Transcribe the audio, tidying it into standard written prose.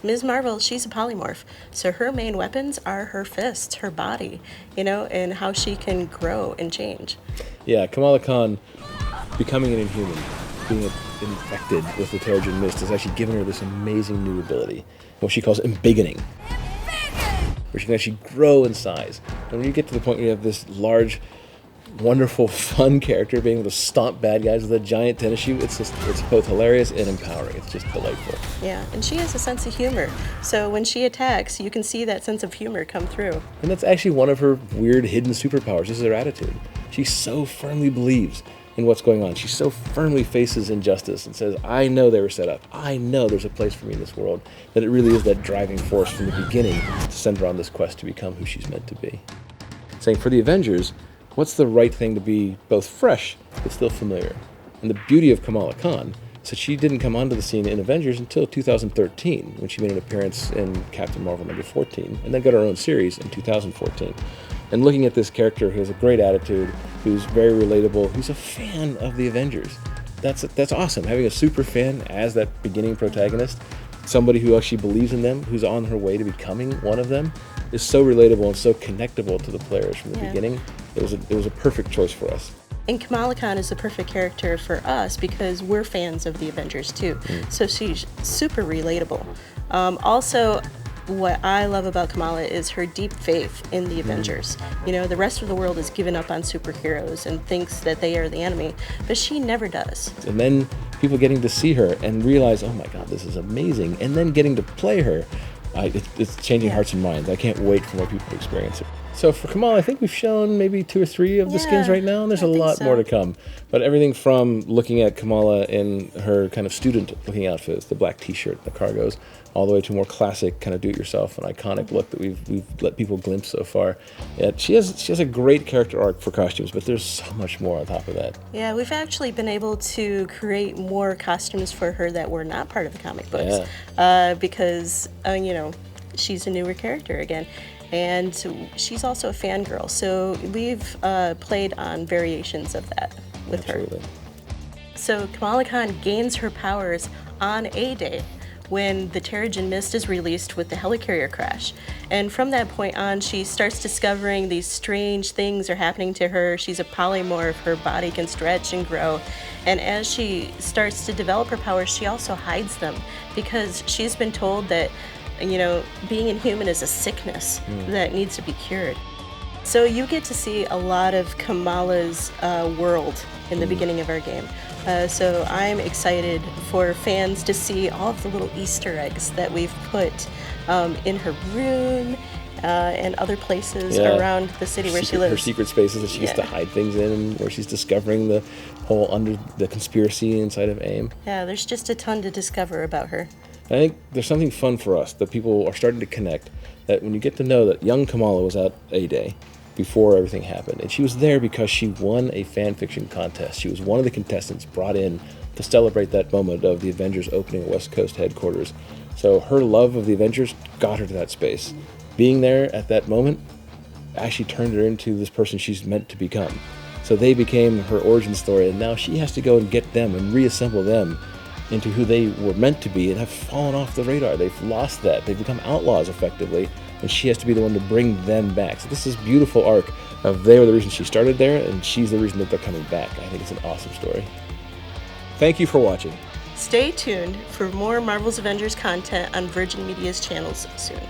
Ms. Marvel, she's a polymorph. So her main weapons are her fists, her body, and how she can grow and change. Yeah, Kamala Khan becoming an Inhuman, being infected with the Terrigen Mist, has actually given her this amazing new ability, what she calls embiggening, where she can actually grow in size. And when you get to the point where you have this large, wonderful, fun character being able to stomp bad guys with a giant tennis shoe, it's both hilarious and empowering. It's just delightful. Yeah, and she has a sense of humor. So when she attacks, you can see that sense of humor come through. And that's actually one of her weird hidden superpowers. This is her attitude. She so firmly believes in what's going on. She so firmly faces injustice and says, I know they were set up. I know there's a place for me in this world. That it really is that driving force from the beginning to send her on this quest to become who she's meant to be. Saying for the Avengers, what's the right thing to be both fresh but still familiar? And the beauty of Kamala Khan is that she didn't come onto the scene in Avengers until 2013, when she made an appearance in Captain Marvel number 14, and then got her own series in 2014. And looking at this character who has a great attitude, who's very relatable, who's a fan of the Avengers, that's awesome. Having a super fan as that beginning protagonist, somebody who actually believes in them, who's on her way to becoming one of them, is so relatable and so connectable to the players from the beginning. It was a perfect choice for us. And Kamala Khan is the perfect character for us because we're fans of the Avengers too. So she's super relatable. Also, what I love about Kamala is her deep faith in the Avengers. The rest of the world has given up on superheroes and thinks that they are the enemy, but she never does. And then people getting to see her and realize, oh my God, this is amazing, and then getting to play her, it's changing hearts and minds. I can't wait for more people to experience it. So for Kamala, I think we've shown maybe 2 or 3 of the skins right now, and there's a lot more to come. But everything from looking at Kamala in her kind of student-looking outfits, the black T-shirt, the cargos, all the way to a more classic kind of do-it-yourself and iconic look that we've let people glimpse so far. She has a great character arc for costumes, but there's so much more on top of that. Yeah, we've actually been able to create more costumes for her that were not part of the comic books because, she's a newer character again. And she's also a fangirl, so we've played on variations of that with her. So Kamala Khan gains her powers on A-Day when the Terrigen Mist is released with the helicarrier crash. And from that point on, she starts discovering these strange things are happening to her. She's a polymorph, her body can stretch and grow. And as she starts to develop her powers, she also hides them because she's been told that being inhuman is a sickness that needs to be cured. So you get to see a lot of Kamala's world in the beginning of our game. So I'm excited for fans to see all of the little Easter eggs that we've put in her room and other places around the city where she lives. Her secret spaces that she gets to hide things in, where she's discovering the whole the conspiracy inside of AIM. Yeah, there's just a ton to discover about her. I think there's something fun for us that people are starting to connect, that when you get to know that young Kamala was at A-Day before everything happened, and she was there because she won a fan fiction contest. She was one of the contestants brought in to celebrate that moment of the Avengers opening West Coast headquarters. So her love of the Avengers got her to that space. Being there at that moment actually turned her into this person she's meant to become. So they became her origin story, and now she has to go and get them and reassemble them into who they were meant to be and have fallen off the radar. They've lost that. They've become outlaws effectively, and she has to be the one to bring them back. So this is a beautiful arc of they were the reason she started there, and she's the reason that they're coming back. I think it's an awesome story. Thank you for watching. Stay tuned for more Marvel's Avengers content on Virgin Media's channels soon.